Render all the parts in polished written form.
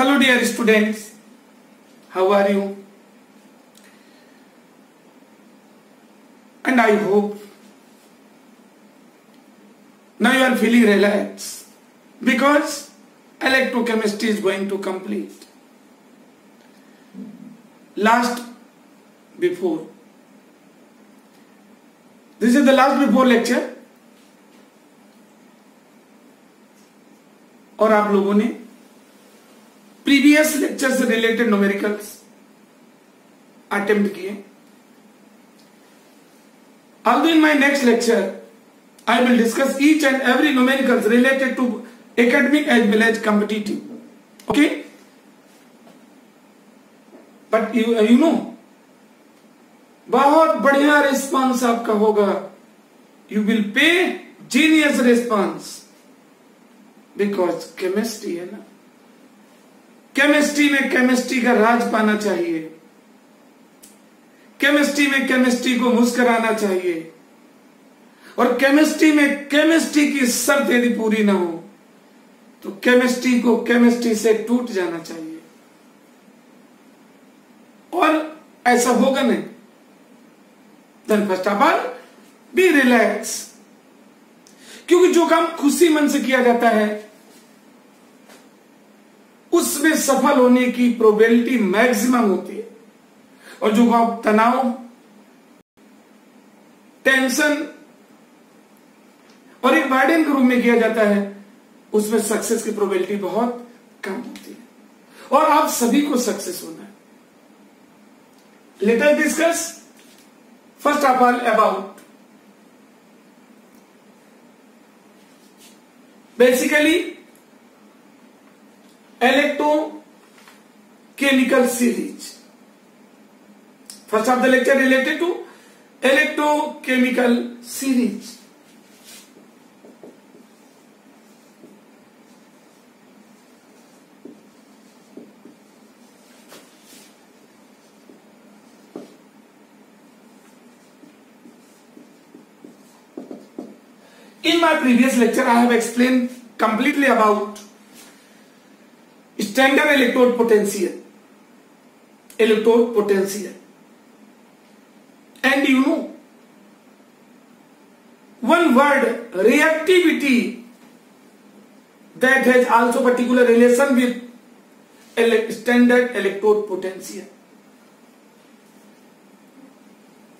Hello dear students, how are you? And I hope now you are feeling relaxed because electrochemistry is going to complete. This is the last before lecture और आप लोगों ने previous lecture से related numericals attempt किए. Although in my next lecture I will discuss each and every numericals related to academic as well as competitive. Okay? But you know, बहुत बढ़िया response आपका होगा. You will pay genius response because chemistry है ना. Chemistry में chemistry का राज पाना चाहिए. केमिस्ट्री में केमिस्ट्री को मुस्कुराना चाहिए. और केमिस्ट्री में केमिस्ट्री की शर्त यदि पूरी ना हो तो केमिस्ट्री को केमिस्ट्री से टूट जाना चाहिए. और ऐसा होगा नहीं. Then first of all be relax, क्योंकि जो काम खुशी मन से किया जाता है उसमें सफल होने की प्रोबेबिलिटी मैक्सिमम होती है. और जो काम तनाव, टेंशन और एक बर्डन के रूप में किया जाता है उसमें सक्सेस की प्रोबेबिलिटी बहुत कम होती है. और आप सभी को सक्सेस होना है. Let us discuss first of all about basically electrochemical series. First of the lecture related to electrochemical series. In my previous lecture I have explained completely about standard electrode potential, and you know one word reactivity that has also particular relation with standard electrode potential,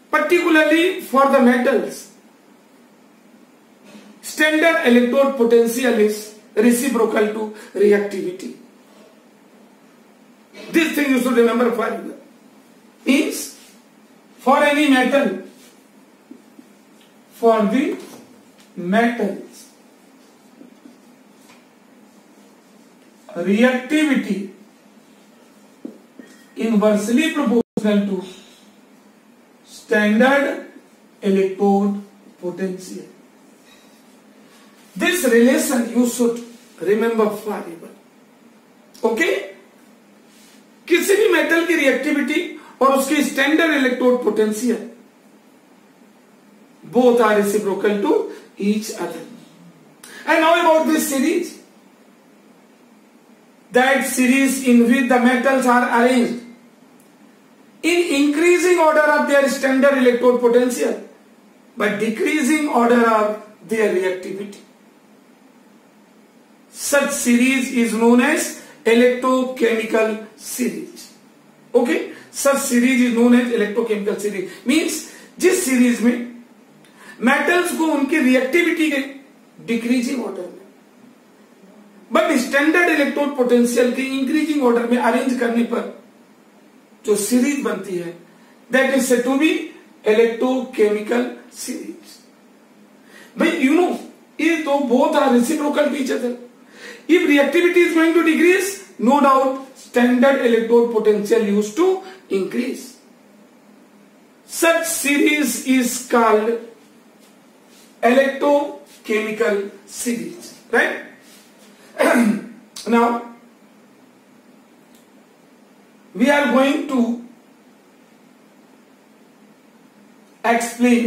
particularly for the metals. Standard electrode potential is reciprocal to reactivity. This thing you should remember forever. Means for any metal, for the metals, reactivity inversely proportional to standard electrode potential. This relation you should remember forever. Okay? किसी भी metal की reactivity और उसकी standard electrode potential both are reciprocal to each other. And now about this series, that series in which the metals are arranged in increasing order of their standard electrode potential but decreasing order of their reactivity. Such series is known as electrochemical series. Okay, such series is known as electrochemical series. Means जिस series में metals को उनकी reactivity के decreasing order में but standard electrode potential के increasing order में arrange करने पर जो सीरीज बनती है that is said to be electrochemical series. भाई यू नो ये तो both are reciprocal to each other. If reactivity is going to decrease, no doubt standard electrode potential used to increase. Such series is called electrochemical series, right? Now we are going to explain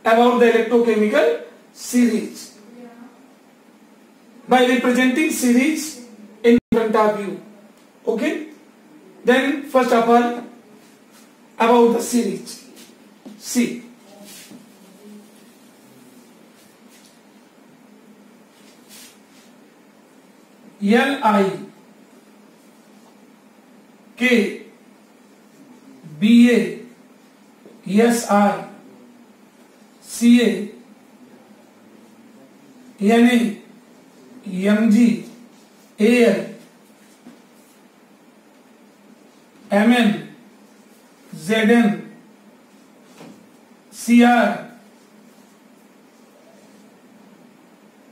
about the electrochemical series by representing series front of you. Okay? Then first of all, about the series. See.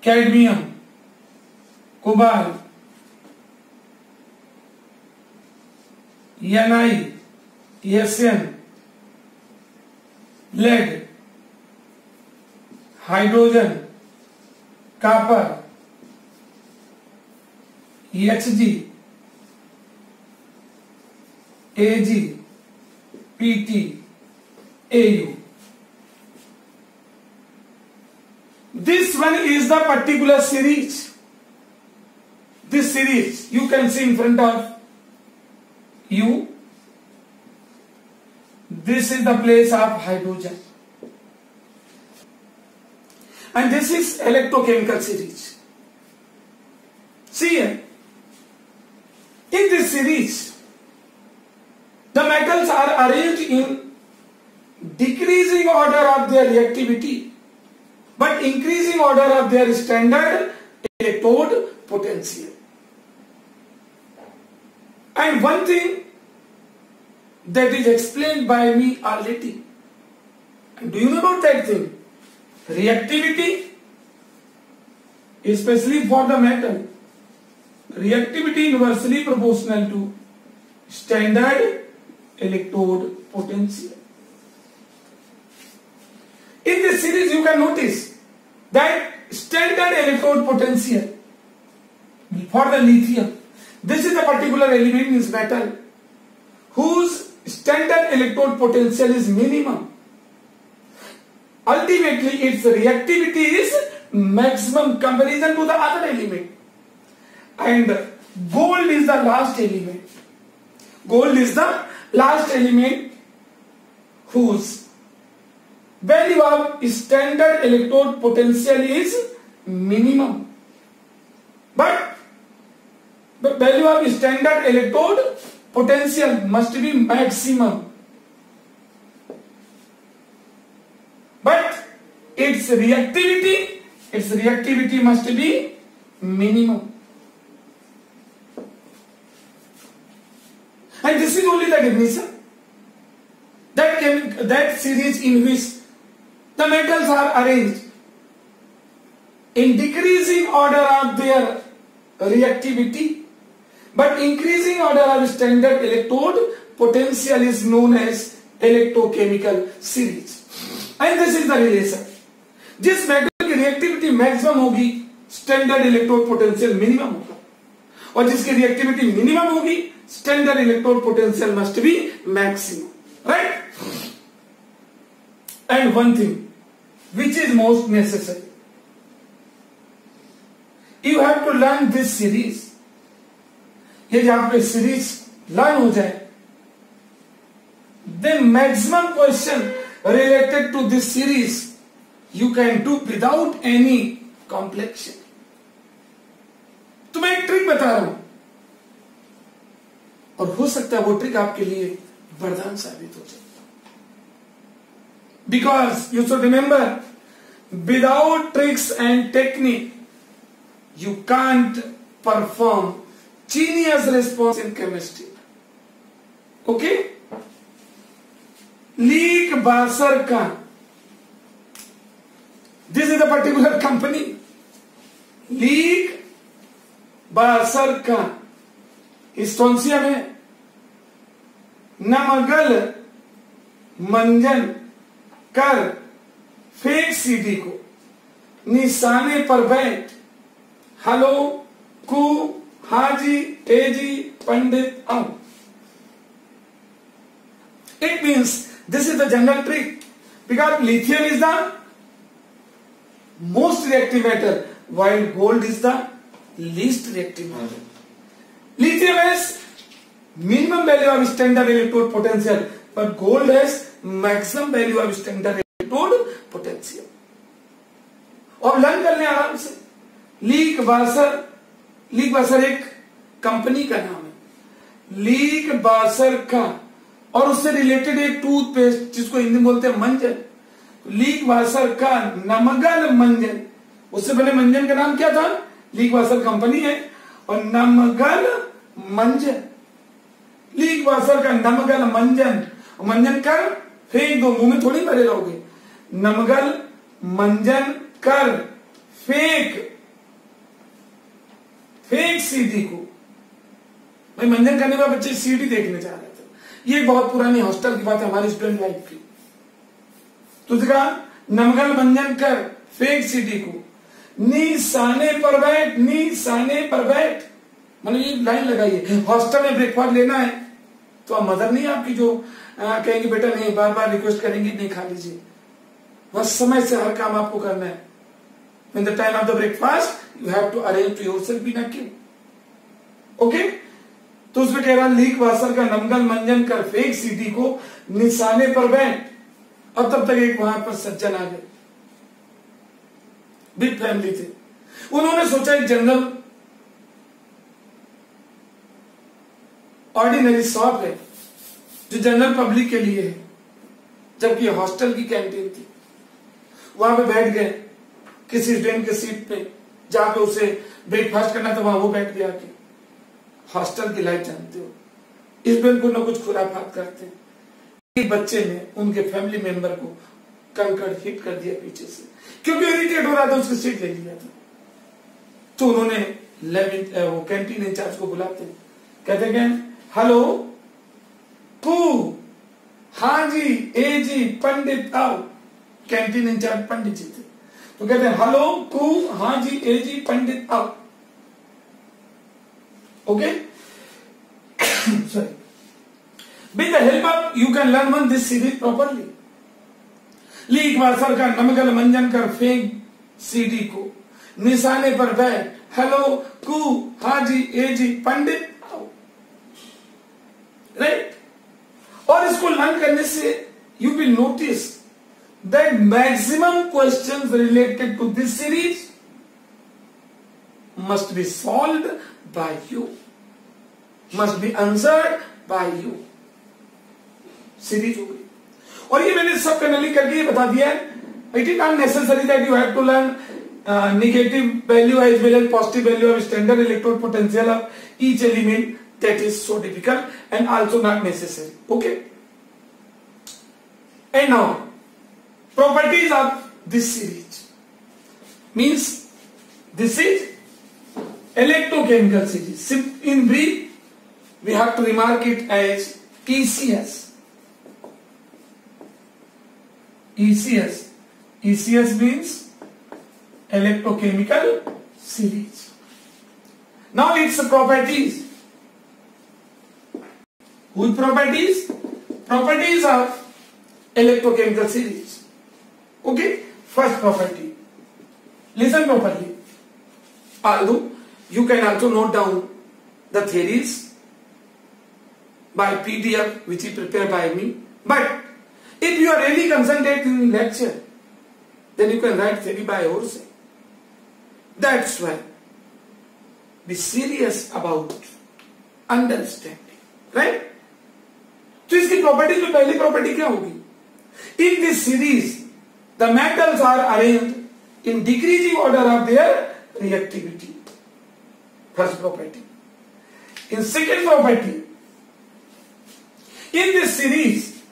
Cadmium, cobalt, Ni, Sn, lead, hydrogen, copper, Hg, Ag, Pt, Au. This one is the particular series. This series you can see in front of you. This is the place of hydrogen. And this is electrochemical series. See here. In this series, the metals are arranged in decreasing order of their reactivity, but increasing order of their standard electrode potential. And one thing that is explained by me already. And do you know about that thing? Reactivity, especially for the metal, reactivity inversely proportional to standard electrode potential. In this series you can notice that standard electrode potential for the lithium, this is a particular element in this metal whose standard electrode potential is minimum. Ultimately its reactivity is maximum comparison to the other element. And gold is the last element. Gold is the last element whose value of standard electrode potential is minimum. But the value of standard electrode potential must be maximum. But its reactivity must be minimum. And this is only the definition. That series in which the metals are arranged in decreasing order of their reactivity, but increasing order of standard electrode potential is known as electrochemical series. And this is the relation. जिस metal की reactivity maximum होगी, standard electrode potential minimum होगा, और जिसकी reactivity minimum होगी, standard electrode potential must be maximum. Right? And one thing which is most necessary, you have to learn this series. ये जब आपको सीरीज लर्न हो जाए, then maximum question related to this series you can do without any complexion. तो मैं एक trick बता रहा हूं और हो सकता है वो ट्रिक आपके लिए वरदान साबित हो जाए. Because you should remember, without tricks and technique you can't perform genius response in chemistry. Okay? Leek Basarkan, this is a particular company. Leek Basarkan, Estonia में नमगल मंजन कर फेक सीडी को निशाने पर बैठ हेलो कु हाजी एजी पंडित आओ. It means this is the general trick, because lithium is the most reactive metal while gold is the least reactive metal. Lithium has minimum value of standard electrode potential, but gold has maximum value of standard electrode potential. और learn कर लें आराम से. Leak washer एक company का नाम है. Leak washer का और उससे रिलेटेड एक टूथपेस्ट जिसको हिंदी में बोलते हैं मंजन. लीक वाशर का नमगल मंजन, उससे पहले मंजन का नाम क्या था? लीक वाशर कंपनी है. और नमगल मंजन, लीक वाशर का नमगल मंजन कर फेंक दो, मुंह में थोड़ी भरे रहोगे. नमगल मंजन कर फेंक सीडी को. भाई मंजन करने में बच्चे सीडी देखने जा रहे थे. ये बहुत पुरानी हॉस्टल की बात है हमारी स्टूडेंट लाइफ की. तो कहा नमगल मंजन कर फेंक सीडी को, निशाने पर बैठ, निशाने पर बैठ. मतलब ये लाइन लगाइए. हॉस्टल में ब्रेकफास्ट लेना है तो अब मदर नहीं आपकी जो कहेंगे बेटा नहीं, बार बार रिक्वेस्ट करेंगे नहीं खा लीजिए. बस समय से हर काम आपको करना है. When the time of the breakfast, you have to arrange to yourself in a queue. Okay? तो उसमें कह रहा लीक वाशर का नमगल मंजन कर फेंक सीडी को, निशाने पर बैठ. अब तब तक एक वहां पर सज्जन आ गए. बिग फैमिली थे. उन्होंने सोचा एक जनरल ऑर्डिनरी शॉप है जो जनरल पब्लिक के लिए है, जबकि हॉस्टल की कैंटीन थी. वहां पे बैठ गए किसी स्टूडेंट के सीट पे जहां पे उसे ब्रेकफास्ट करना था, वहां वो बैठ गया. कि हॉस्टल की लाइफ जानते हो, इस स्टूडेंट को ना कुछ खुराफात करते हैं. एक बच्चे ने उनके फैमिली मेंबर को कंकड़ हिट कर दिया पीछे से, क्योंकि इरिटेट हो रहा था, उसकी सीट ले लिया था. तो उन्होंने वो कैंटीन इंचार्ज को बुलाते, कहते हैं हेलो कू, हाँ जी, ए जी, पंडित आओ. कैंटीन इंचार्ज पंडित जी थे. तो कहते हैं हेलो कू, हाँ जी, ए जी, पंडित आओ. Okay, sorry. With the help of you can learn one this series properly. Leak washer का नमगल मंजन कर फेंक सीडी को, निशाने पर बैठ, हेलो कू, हाँ जी, ए जी, पंडित आओ. राइट. और इसको लर्न करने से you will notice that maximum questions related to this series must be solved by you, must be answered by you. Series हो गई. और ये मैंने सब करने करके ये बता दिया है. It is not necessary that you have to learn negative value as well as positive value of standard electrode potential of each element. That is so difficult and also not necessary. Okay. And now properties of this series means this is electrochemical series. In brief, we have to remark it as ECS. ECS. ECS means electrochemical series. Now its properties. Whose properties? Properties of electrochemical series. Okay, first property. Listen properly. Although you can also note down the theories by PDF which is prepared by me, but if you are really concentrated in lecture, then you can write theory by yourself. That's why be serious about understanding, right? तो इसकी property में पहली property क्या होगी? In this series the metals are arranged in decreasing order of their reactivity. First property. In second property, in this series,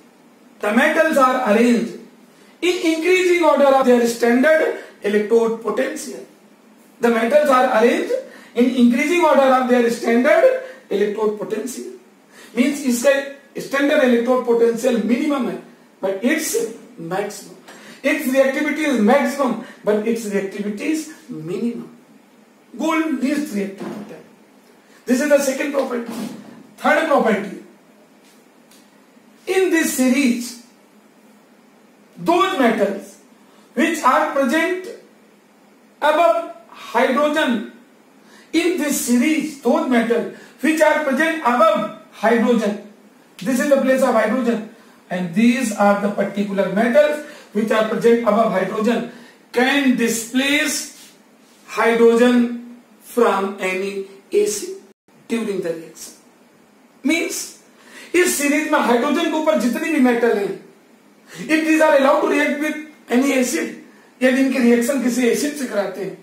the metals are arranged in increasing order of their standard electrode potential. The metals are arranged in increasing order of their standard electrode potential. Means इसका standard electrode potential minimum है, but its maximum. Its reactivity is maximum, but its reactivity is minimum. Gold needs reactivity. This is the second property. Third property. In this series, those metals which are present above hydrogen, in this series, those metals which are present above hydrogen. This is the place of hydrogen, and these are the particular metals which are present above hydrogen can displace hydrogen from any acid during the reaction. Means इस series में hydrogen के ऊपर जितनी भी metal हैं, if these are allowed to react with any acid, यदि इनके reaction किसी एसिड से कराते हैं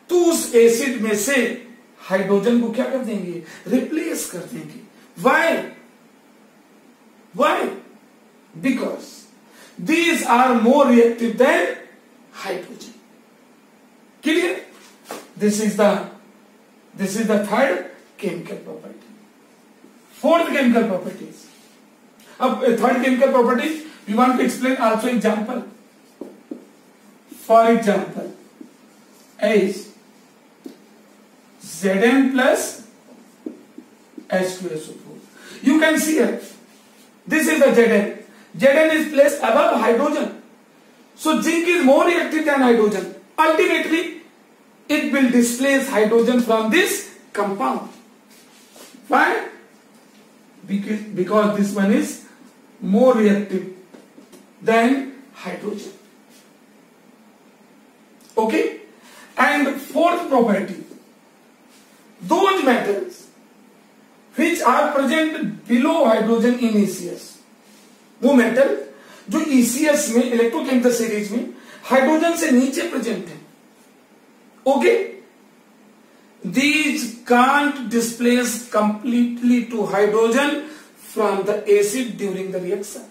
तो उस एसिड में से हाइड्रोजन को क्या कर देंगे, रिप्लेस कर देंगे. Why? Because these are more reactive than hydrogen. Clear? This is the third chemical property. Fourth chemical properties. अब third chemical property we want to explain also example. For example, is Zn plus H2SO4. You can see here. This is the Zn. Zn is placed above hydrogen. So zinc is more reactive than hydrogen. Ultimately, it will displace hydrogen from this compound. Why? Because this one is more reactive than hydrogen. Okay? And fourth property, those metals which are present below hydrogen in ECS, वो metal जो ECS में electrochemical series में hydrogen से नीचे present है, okay, these can't displace completely to hydrogen from the acid during the reaction.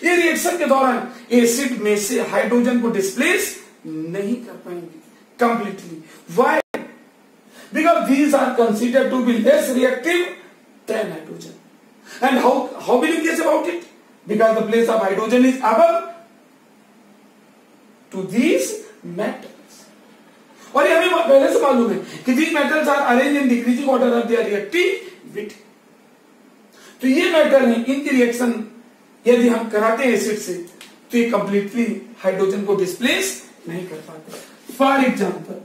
ये reaction के दौरान एसिड में से हाइड्रोजन को डिस्प्लेस नहीं कर पाएंगे completely. Why? Because these are considered to be less reactive than hydrogen. And how will you guess about it? Because the place of hydrogen is above to these metals. और ये हमें पहले से मालूम है कि these metals are arranged in decreasing order of their reactivity. तो ये मेटल है, इनकी रिएक्शन यदि हम कराते हैं एसिड से तो ये कंप्लीटली हाइड्रोजन को डिस्प्लेस नहीं कर पाते. For example,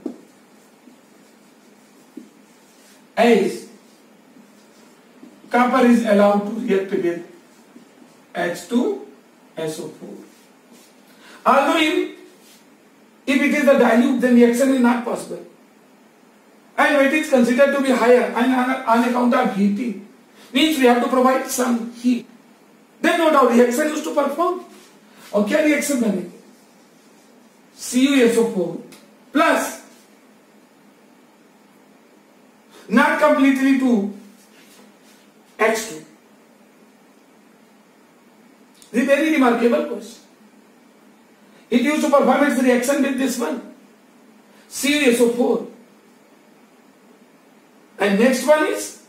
as copper is allowed to react with H2SO4. Although if it is the dilute, then reaction is not possible. And when it is considered to be higher and on account of heating, means we have to provide some heat. Then no doubt reaction used to perform. और क्या reaction बनेगी? CuSO4 plus not completely to H2. This is a very remarkable question. It used to perform its reaction with this one, CuSO4. And next one is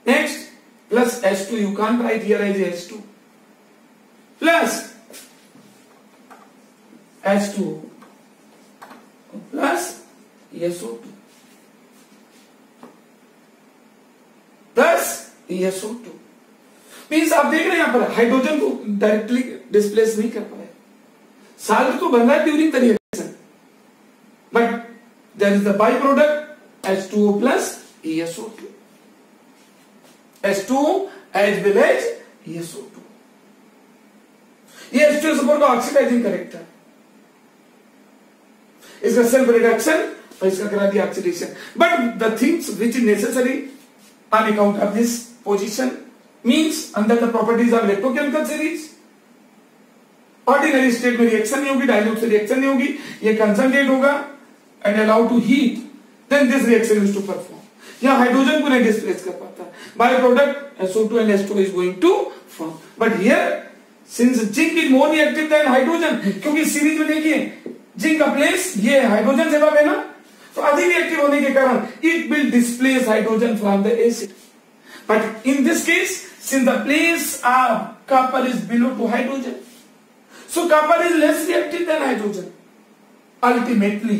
next plus H2. You can't write here as H2 plus H2 plus SO2 plus SO2. Means आप देख रहे हैं यहां पर hydrogen को directly displace नहीं कर पाए. साल्ट तो बन रहा है during the reaction, but there is the by product H2O plus SO2. H2O as well as SO2. ये H2SO4 का ऑक्सीडाइजिंग करेक्टर, इसका सेल्फ रिडक्शन और इसका करा दिया oxidation. But the things which is necessary on account of this position means under the properties of electrochemical series, ordinary state में reaction नहीं होगी, डाइल्यूट से रिएक्शन नहीं होगी, ये कंसंट्रेट होगा and allow to heat, then this reaction is to perform. यहां hydrogen को नहीं डिस्प्लेस कर पाता, by product SO2 and H2 is going to form. But here since zinc is more reactive than hydrogen, क्योंकि series में देखिए zinc का place ये हाइड्रोजन से है ना, तो अधिक रिएक्टिव होने के कारण it will displace hydrogen from the acid. But in this case since the place of copper is below to hydrogen, so copper is less reactive than hydrogen. Ultimately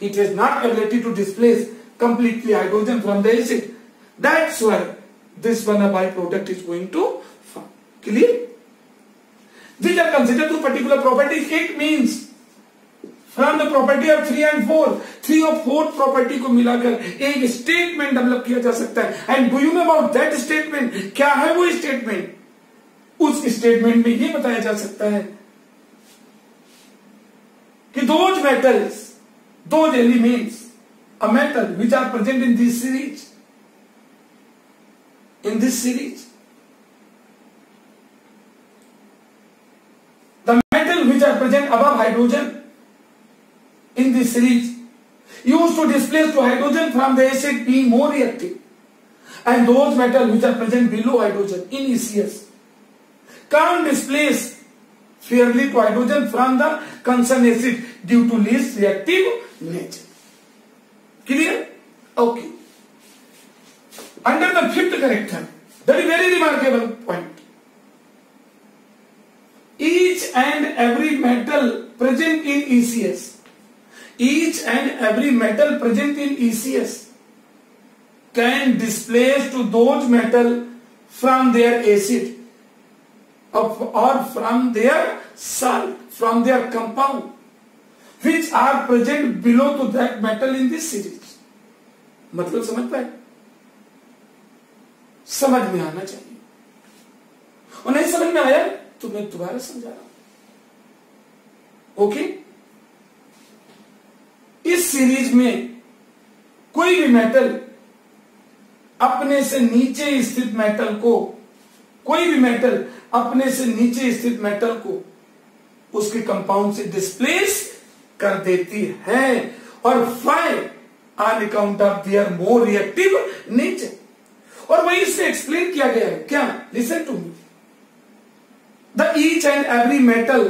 it has not ability to displace completely hydrogen from the acid. That's why this one a byproduct is going to form. Clear? These are considered two particular properties. It means from the property of 3 and 4, 3 और 4 property को मिलाकर एक statement develop किया जा सकता है। And do you know about that statement? क्या है वो स्टेटमेंट? उस स्टेटमेंट में ये बताया जा सकता है कि those metals, those elements, a metal which are present in this series, the metal which are present above hydrogen in this series used to displace to hydrogen from the acid being more reactive, and those metal which are present below hydrogen in ECS can't displace fairly to hydrogen from the concerned acid due to least reactive nature. Clear? Okay. Under the fifth character, that is very remarkable point. Each and every metal present in ECS, each and every metal present in ECS can displace to those metal from their acid or from their salt, from their compound, which are present below to that metal in this series. मतलब समझ पाए? समझ में आना चाहिए, और नहीं समझ में आया तो मैं दोबारा समझा रहा हूं। ओके? इस सीरीज में कोई भी मेटल अपने से नीचे स्थित मेटल को, कोई भी मेटल अपने से नीचे स्थित मेटल को उसके कंपाउंड से डिस्प्लेस कर देती है, और why on account of their more reactive nature. और वही इससे एक्सप्लेन किया गया है। क्या? Listen to me. The each and every metal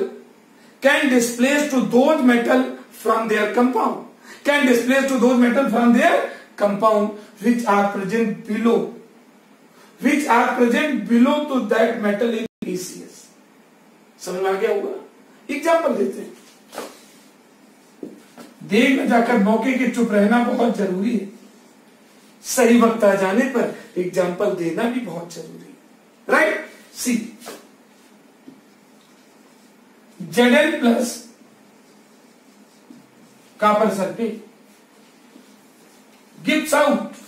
can displace to those metal from their compound, can displace to those metal from their compound which are present below, which are present below to that metal in ECS. समझ में आ गया होगा? Example देते हैं। देख न जाकर मौके के चुप रहना बहुत जरूरी है, सही वक्त आ जाने पर एग्जाम्पल देना भी बहुत जरूरी है। Right? C Zn plus copper sulfate gives out,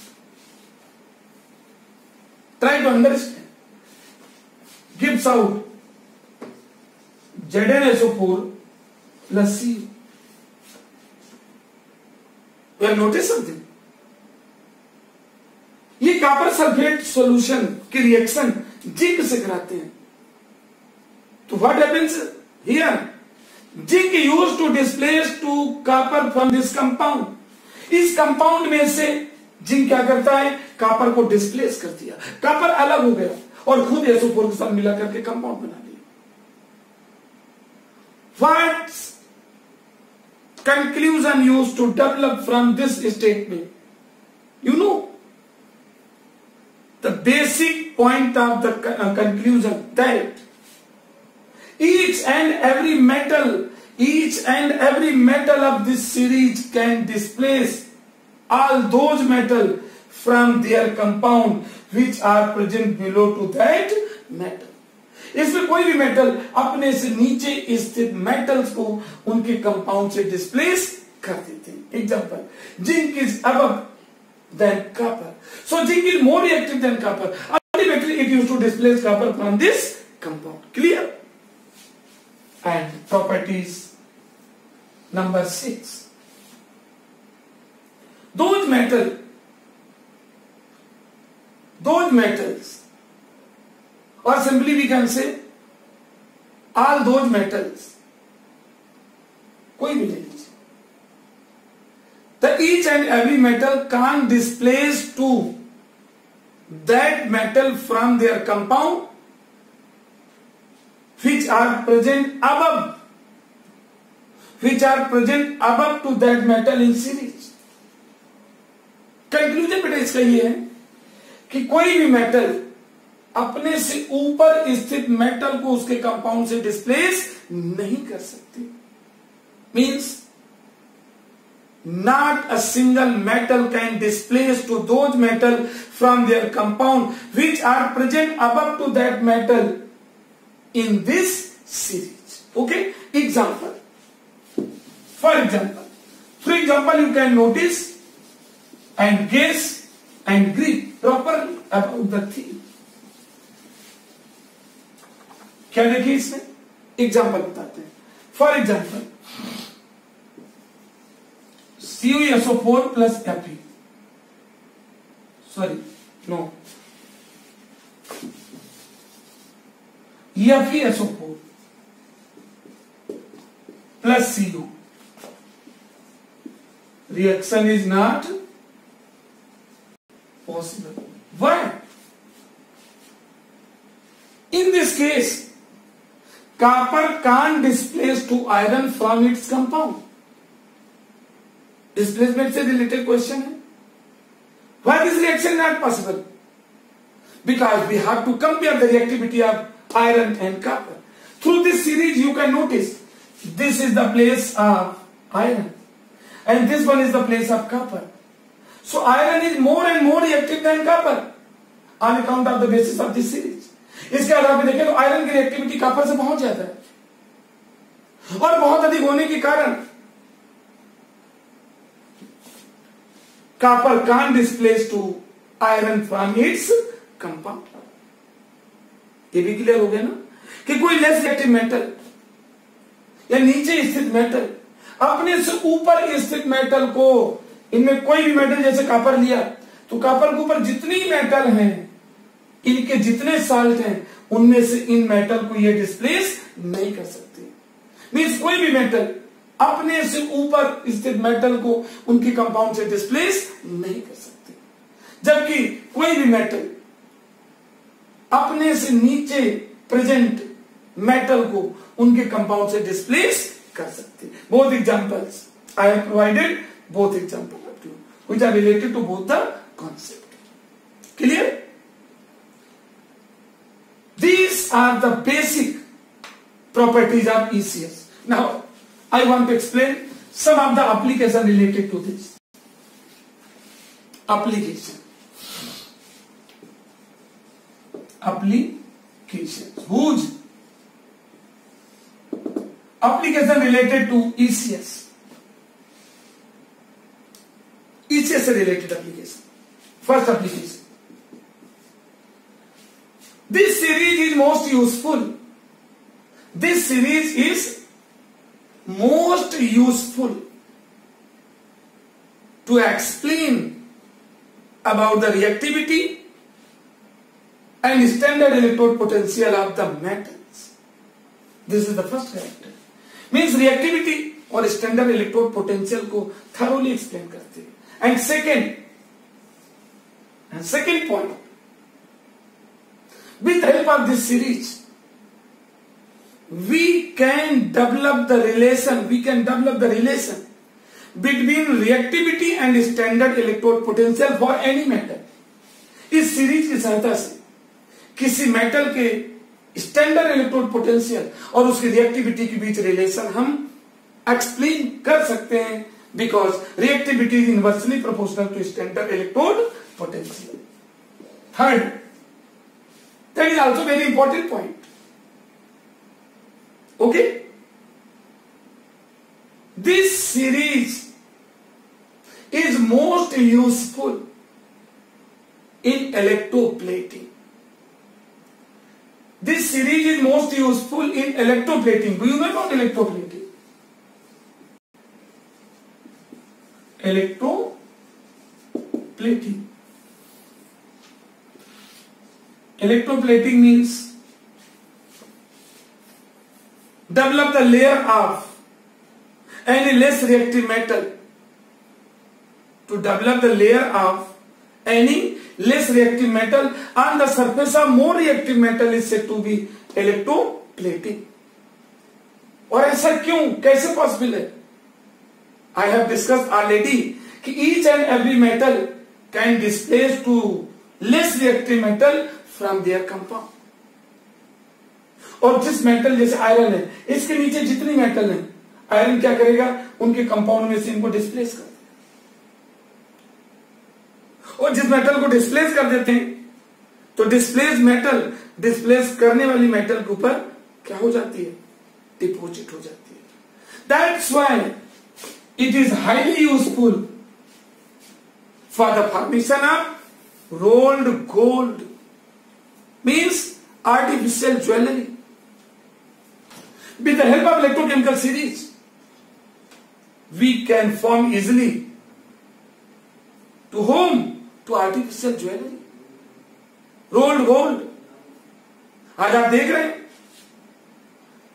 try to understand, gives out ZnSO4 plus C. You have noticed something? ये कॉपर सल्फेट सॉल्यूशन की रिएक्शन जिंक से कराते हैं, तो what happens here? Zinc used to displace to copper from this compound. इस compound में से zinc क्या करता है? कॉपर को डिस्प्लेस कर दिया, कॉपर अलग हो गया और खुद SO4 के साथ मिला करके कंपाउंड बना लिया। What conclusion used to develop from this statement? You know, the basic point of the conclusion that each and every metal of this series can displace all those metal from their compound which are present below to that metal. इसमें कोई भी metal अपने से नीचे स्थित metals को उनके compound से डिस्प्लेस कर देते हैं। Example, zinc is above than copper, so zinc is more reactive than copper, ultimately it used to displace copper from this compound. Clear? And properties number 6, those metals, or simply we can say all those metals, कोई भी ले लीजिए, the each and every metal can't displace to that metal from their compound which are present above to that metal in series. Conclusion बेटा इसका ये है कि कोई भी मेटल अपने से ऊपर स्थित मेटल को उसके कंपाउंड से डिस्प्लेस नहीं कर सकती। Means not a single metal can displace to those metal from their compound which are present above to that metal in this series. Okay? Example. For For example, you can notice and guess and grip properly about the theme. क्या देखिए इसमें example बताते हैं. For example CuSO4 plus Fe. Sorry, no. FeSO4 plus Cu. Reaction is not possible. Why? In this case, copper can't displace to iron from its compound. Displacement से related question है. Why this reaction is not possible? Because we have to compare the reactivity of iron and copper. Through this series you can notice this is the place of iron and this one is the place of copper. So iron is more and more reactive than copper on account of the basis of this series. इसके आधार पर देखें तो iron की reactivity copper से बहुत ज्यादा है और बहुत अधिक होने के कारण copper can't displace to iron from its compound. ये भी क्लियर हो गया ना कि कोई लेस रिएक्टिव मेटल या नीचे स्थित मेटल अपने से ऊपर स्थित मेटल को, इनमें कोई भी मेटल जैसे कॉपर लिया तो कॉपर के ऊपर जितनी मेटल हैं, इनके जितने साल्ट हैं, उनमें से इन मेटल को ये डिस्प्लेस नहीं कर सकते. मींस कोई भी मेटल अपने से ऊपर स्थित मेटल को उनके कंपाउंड से डिस्प्लेस नहीं कर सकते, जबकि कोई भी मेटल अपने से नीचे प्रेजेंट मेटल को उनके कंपाउंड से डिस्प्लेस कर सकते. Both examples I have provided, both example of you which are related to both the concept. Clear? These are the basic properties of ECS. Now, I want to explain some of the application related to this. Application. Huge application related to ECS. ECS related application. First application. This series is most useful. This series is most useful to explain about the reactivity and standard electrode potential of the metals. This is the first character. Means reactivity और standard electrode potential को thoroughly explain करते हैं. And second point, with the help of this series, we can develop the relation between reactivity and standard electrode potential for any metal. इस series की सहायता से किसी metal के स्टैंडर्ड इलेक्ट्रोड पोटेंशियल और उसकी रिएक्टिविटी के बीच रिलेशन हम एक्सप्लेन कर सकते हैं, because reactivity is inversely proportional to standard electrode potential. Third, that is also very important point. Okay, this series is most useful in electroplating. This series is most useful in electroplating. Do you know about electroplating? Electroplating. Electroplating means develop the layer of any less reactive metal. To develop the layer of any less reactive metal on the surface of more reactive metal is said to be electroplating. और ऐसा क्यों, कैसे possible है? I have discussed already कि each and every metal can displace to less reactive metal from their compound. और जिस metal जैसे iron है, इसके नीचे जितनी मेटल है, आयरन क्या करेगा, उनके कंपाउंड में से इनको डिस्प्लेस कर देगा. और जिस मेटल को डिस्प्लेस कर देते हैं तो डिस्प्लेस करने वाली मेटल के ऊपर क्या हो जाती है, डिपॉजिट हो जाती है. That's why it is highly useful for the formation of rolled gold, means artificial jewelry. With the help of electrochemical series, we can form easily to whom? To artificial jewelry, rolled gold. आज आप देख रहे हैं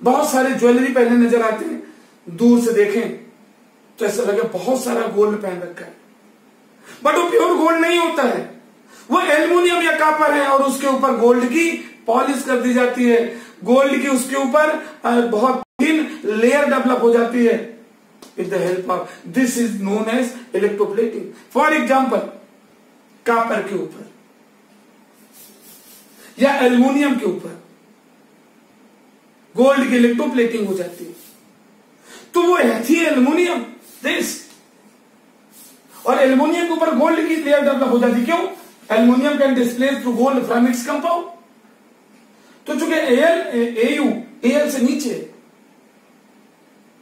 बहुत सारे jewellery पहने नजर आते हैं, दूर से देखें तो ऐसा लगे बहुत सारा गोल्ड पहन रखा है, बट वो प्योर गोल्ड नहीं होता है, वो एल्युमिनियम या कॉपर है और उसके ऊपर गोल्ड की पॉलिश कर दी जाती है, गोल्ड की उसके ऊपर बहुत थिन लेयर डेवलप हो जाती है with the help of, this is known as electroplating. For example, copper के ऊपर या एल्युमिनियम के ऊपर गोल्ड की इलेक्ट्रोप्लेटिंग हो जाती है, तो वो थी एल्युमिनियम दिस, और एल्युमिनियम के ऊपर गोल्ड की लेयर डेवलप हो जाती है. क्यों? Aluminium can displace through gold from its compound. तो चूंकि एल से नीचे,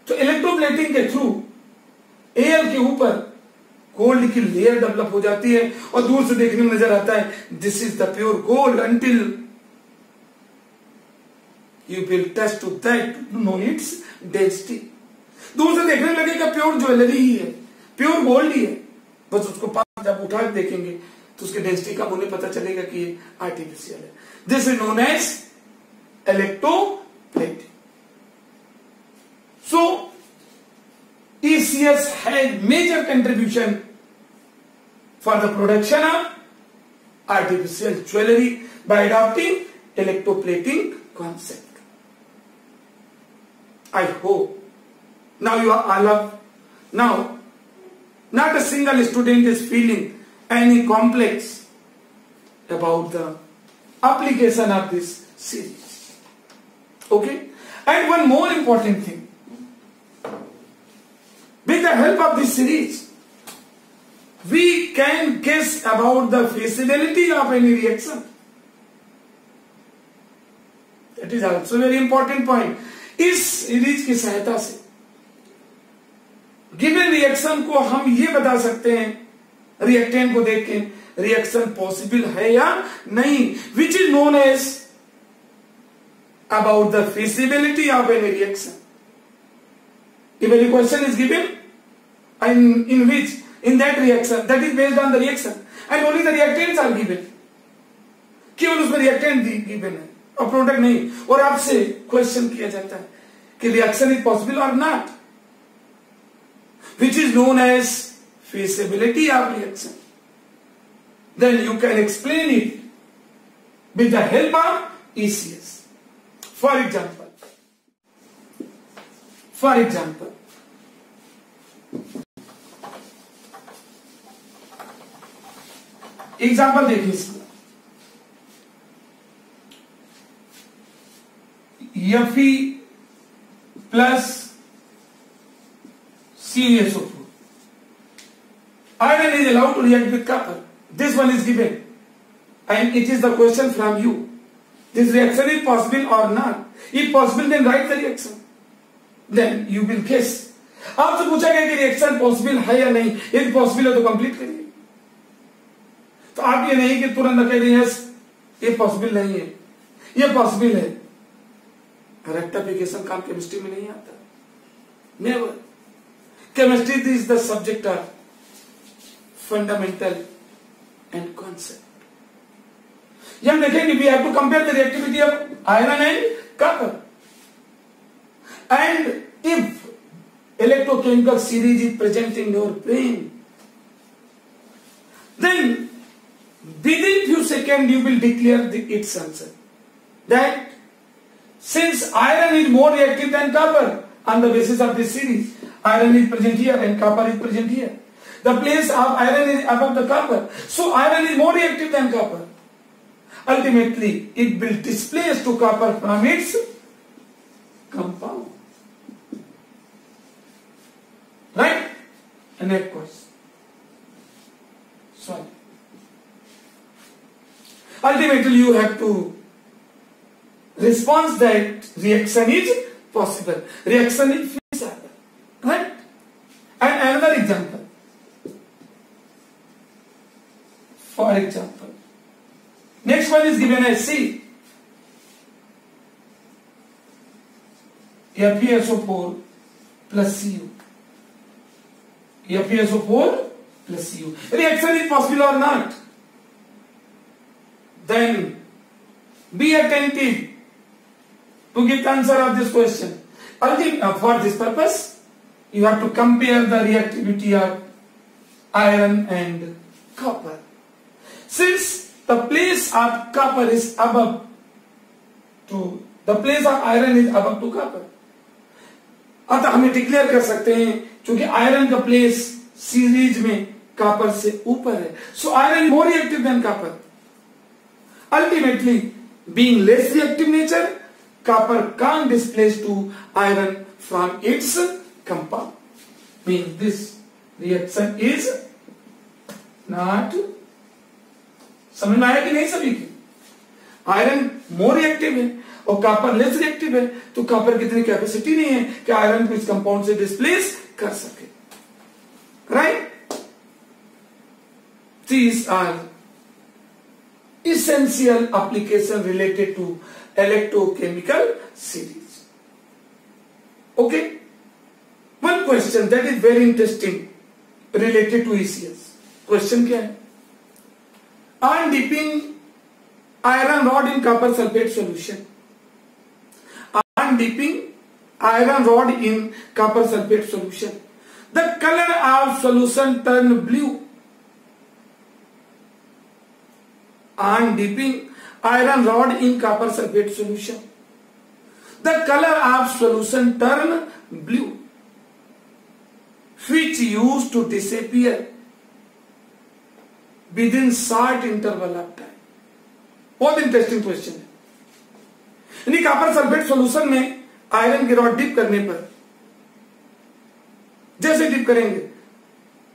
तो इलेक्ट्रोप्लेटिंग के थ्रू एल के ऊपर गोल्ड की लेयर डेवलप हो जाती है और दूर से देखने में नजर आता है this is the pure gold until you will test to that to know its density. दूर से देखने लगेगा प्योर ज्वेलरी ही है, प्योर गोल्ड ही है, बस उसको पास जब उठा के देखेंगे तो उसके डेंसिटी कम होने पता चलेगा कि ये आर्टिफिशियल है. This is known as electroplating. So, ECS had major contribution for the production of artificial jewelry by adopting electroplating concept. I hope now you are all up. Now, not a single student is feeling any complex about the application of this series. Okay? And one more important thing. With the help of this series, we can guess about the feasibility of any reaction. That is also very important point. इस series की सहायता से given reaction को हम ये बता सकते हैं, रिएक्टेंट को देख के रिएक्शन पॉसिबल है या नहीं, which is known as about the feasibility of any reaction. If any question is given, in which, in that reaction, that is based on the reaction, and only the reactants are given. केवल उसमें reactant given है और product नहीं, और आपसे question किया जाता है कि रिएक्शन इज पॉसिबल और not, which is known as feasibility of reaction. Then you can explain it with the help of ECS. For example, example देखिए इसमें, Fe plus CaSO4. Iron is allowed to react with copper. This one is given, and it is the question from you. This reaction is possible or not? If possible, then write the reaction. Then you will guess. आपसे पूछा गया कि reaction possible है या नहीं, यदि possible है तो कंप्लीट करिए. तो आप ये नहीं कि तुरंत कह दें यस ये पॉसिबल नहीं है, ये पॉसिबल है. रेक्टिफिकेशन काम केमिस्ट्री में नहीं आता, never. Chemistry is the subject of fundamental and concept. हम देखेंगे we have to compare the reactivity of iron and copper, and if electrochemical series is present in your brain, then within few seconds you will declare its answer. That since iron is more reactive than copper, on the basis of this series, iron is present here and copper is present here. The place of iron is above the copper, so iron is more reactive than copper. Ultimately, it will displace to copper from its compound. Right? And next question. Sorry. Ultimately, you have to respond that reaction is possible. Reaction is feasible. Right? And example, next one is given as C, FeSO4 plus Cu. FeSO4 plus Cu. Reaction is possible or not? Then be attentive to get answer of this question. For this purpose, you have to compare the reactivity of iron and copper. Since the place of copper is above to the place of iron is above to copper, अतः हमें declare कर सकते हैं क्योंकि iron का place series में copper से ऊपर है, so iron more reactive than copper. Ultimately being less reactive nature, copper can't displace to iron from its compound. Means this reaction is not. समझ में आया कि नहीं सभी की? आयरन मोर रिएक्टिव है और कॉपर लेस रिएक्टिव है, तो कॉपर की इतनी कैपेसिटी नहीं है कि आयरन को इस कंपाउंड से डिस्प्लेस कर सके. Right? These are essential application related to electrochemical series. Okay? One question that is very interesting related to ECS. Question क्या है? On dipping iron rod in copper sulfate solution. On dipping iron rod in copper sulfate solution, the color of solution turn blue. On dipping iron rod in copper sulfate solution, the color of solution turn blue, which used to disappear within short interval of time. बहुत interesting question है. यानी copper sulphate solution में iron की rod dip करने पर, जैसे dip करेंगे,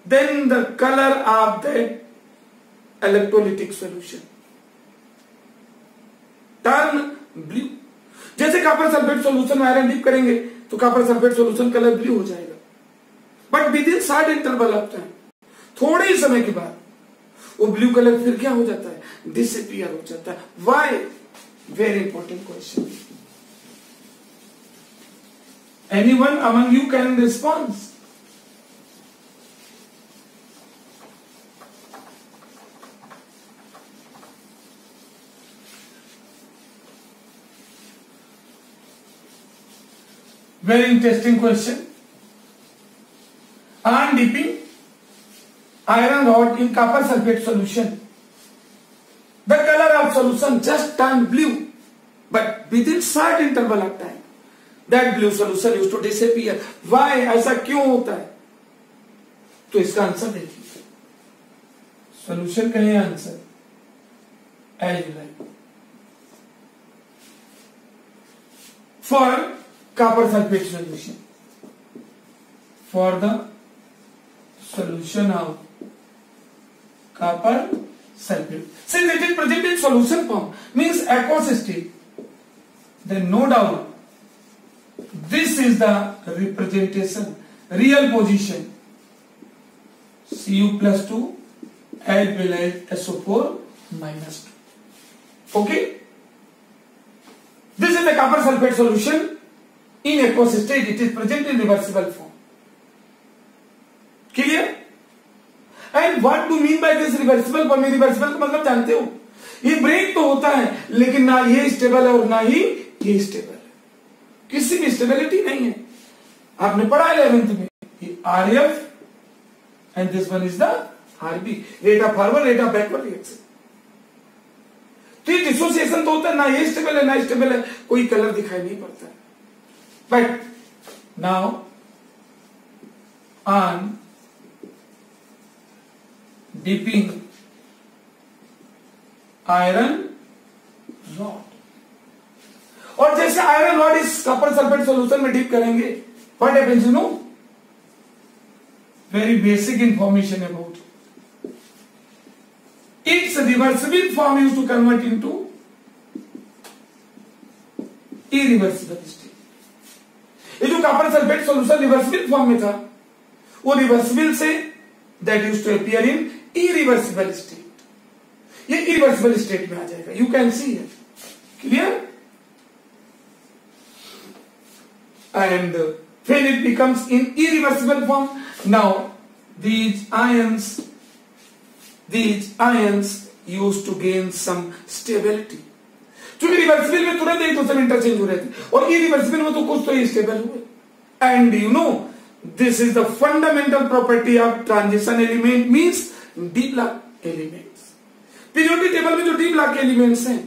then the colour of the electrolytic solution turn blue. जैसे कॉपर सल्फेट सॉल्यूशन में आयरन डिप करेंगे तो copper sulphate solution colour blue हो जाएगा, but within short interval of time, थोड़े ही समय के बाद वो ब्लू कलर फिर क्या हो जाता है? डिसअपियर हो जाता है. Why? Very important question. Anyone among you can respond? Very interesting question. On dipping iron rod in copper sulfate solution, the color of solution just turned blue, but within short interval of time, that blue solution used to disappear. Why? ऐसा क्यों होता है? तो इसका answer देखिए. Solution कहें answer as you like. For copper sulfate solution, for the solution of copper sulfate, since it is present in solution form, means aqueous state, then no doubt this is the representation, real position Cu plus 2 as well as SO4 minus 2. Okay, this is the copper sulfate solution. In aqueous state, it is present in reversible form. Clear? And what do you mean by this reversible form? Reversible का मतलब जानते हो? ये break तो होता है, लेकिन ना ये स्टेबल है और ना ही ये स्टेबल है. किसी में स्टेबिलिटी नहीं है. आपने पढ़ा 11th में ये RF and this one is the RB, rate of forward, rate of backward reaction. तो ये डिसोसिएशन तो होता है, ना ये स्टेबल है ना स्टेबल है, कोई कलर दिखाई नहीं पड़ता है. But now on dipping iron rod, और जैसे आयरन रॉड इस कॉपर सल्फेट सॉल्यूशन में डिप करेंगे, what happens? You know, very basic information about its reversible form used to convert into irreversible state. ये जो copper sulphate solution reversible form में था, वो रिवर्सिबल से that use to appear in irreversible state, ये irreversible state में आ जाएगा। You can see it, clear? And when it becomes in irreversible form, now these ions used to gain some stability. क्योंकि reversible में तुरंत एक दूसरे में इंटरचेंज हो रहे थे और इरिवर्सिबल में तो कुछ तो स्टेबल हुए। And you know this is the fundamental property of transition element, means D block elements. Periodic table में जो डी ब्लॉक एलिमेंट्स हैं,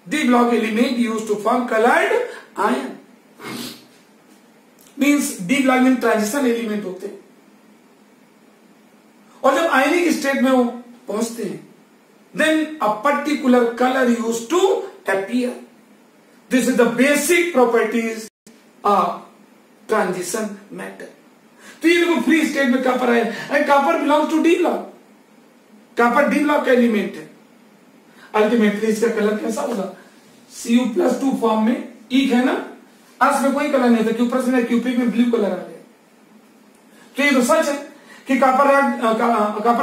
D block element use to form coloured ion, means D block में transition element होते हैं और जब आयनिक state में वो पहुंचते हैं, then a particular colour use to appear. This is the basic properties of transition matter. तो ये देखो फ्री स्टेट में कॉपर आया, and copper belongs to D block, copper D block का एलिमेंट है। अल्टीमेटली इसका कलर कैसा होगा? Cu+2 फॉर्म में, ईक है ना, आज में कोई कलर नहीं था, क्यूप्रस में क्यूपिक में ब्लू कलर आ गया। तो ये तो सच है कि कॉपर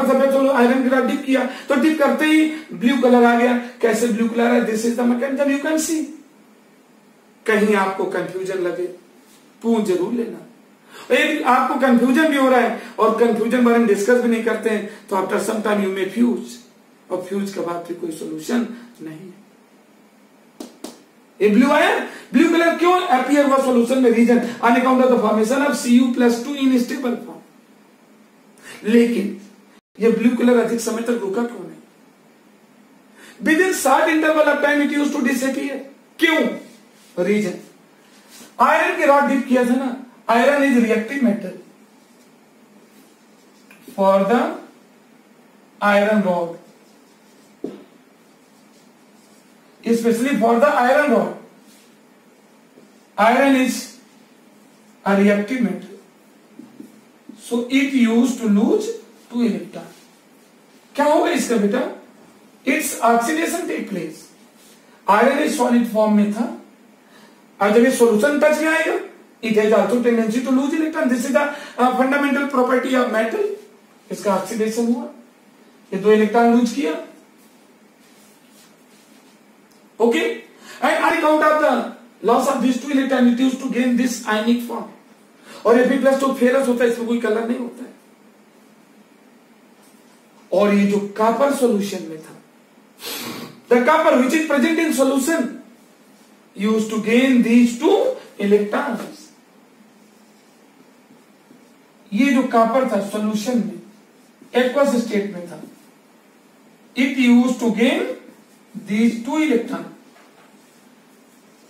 सफेद आयरन के साथ डिप किया तो डिप करते ही ब्लू कलर आ गया। कैसे ब्लू कलर है? This is the mechanism, you can सी। कहीं आपको कंफ्यूजन लगे, पूछ जरूर लेना। एक आपको कंफ्यूजन भी हो रहा है और कंफ्यूजन बारे में डिस्कस भी नहीं करते हैं, तो after some time you may fuse, और फ्यूज के बाद फिर कोई सोल्यूशन नहीं है। ये ब्लू आया, ब्लू कलर क्यों अपीयर हुआ सोल्यूशन में? Reason on account of the formation of Cu+2 in stable form. लेकिन ये ब्लू कलर अधिक समय तक रुका क्यों नहीं? Within short interval of time it used to disappear. क्यों? रीजन, आयरन के रॉड डिप किया था ना, iron is reactive metal for the iron rod, especially for the iron rod. Iron is a reactive metal, so it used to lose 2 electron. क्या होगा इसका बेटा? Its oxidation take place. Iron is solid form में था, और जब ये solution touch में आएगा, it has also tendency to lose electron. This is the fundamental property of metal. इसका ऑक्सीडेशन हुआ, ये 2 इलेक्ट्रॉन लूज किया। Okay, and on account of the loss of these 2 electrons, it used to gain this ionic form. और Fe+2 ferrous होता है, इसमें कोई colour नहीं होता है। और ये जो कॉपर सॉल्यूशन में था, the copper which is present in solution used to gain these 2 electrons. ये जो कॉपर था सॉल्यूशन में, एक्वस स्टेट में था, it used to gain these 2 electron,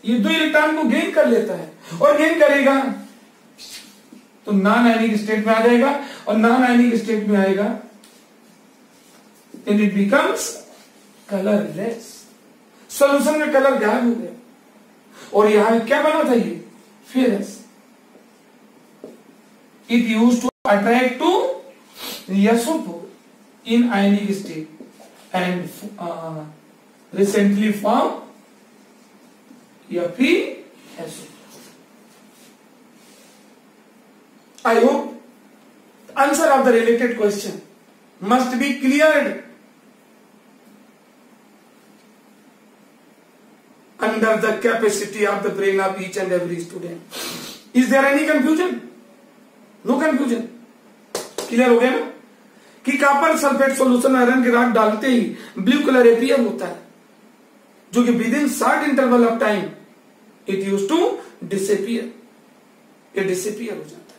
ये 2 इलेक्ट्रॉन को गेन कर लेता है, और गेन करेगा तो नॉन आयनिक स्टेट में आ जाएगा, और नॉन आयनिक स्टेट में आएगा and it becomes colourless. Solution में कलर गायब हो गया, और यहां क्या बना था? ये ferrous. It used to attract to SO4 in ionic state and recently formed FeSO4. I hope the answer of the related question must be cleared under the capacity of the brain of each and every student. Is there any confusion? No confusion. Clear हो गया ना कि copper sulphate solution iron के rod डालते ही blue colour appear होता है, जो कि within short interval of time it use to disappear, ये डिसअपीयर हो जाता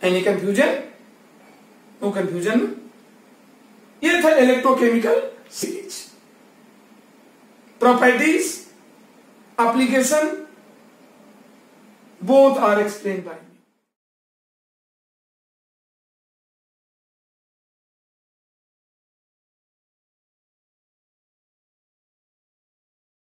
है। Any confusion? No confusion. ये था electrochemical series. Properties, application, both are explain bye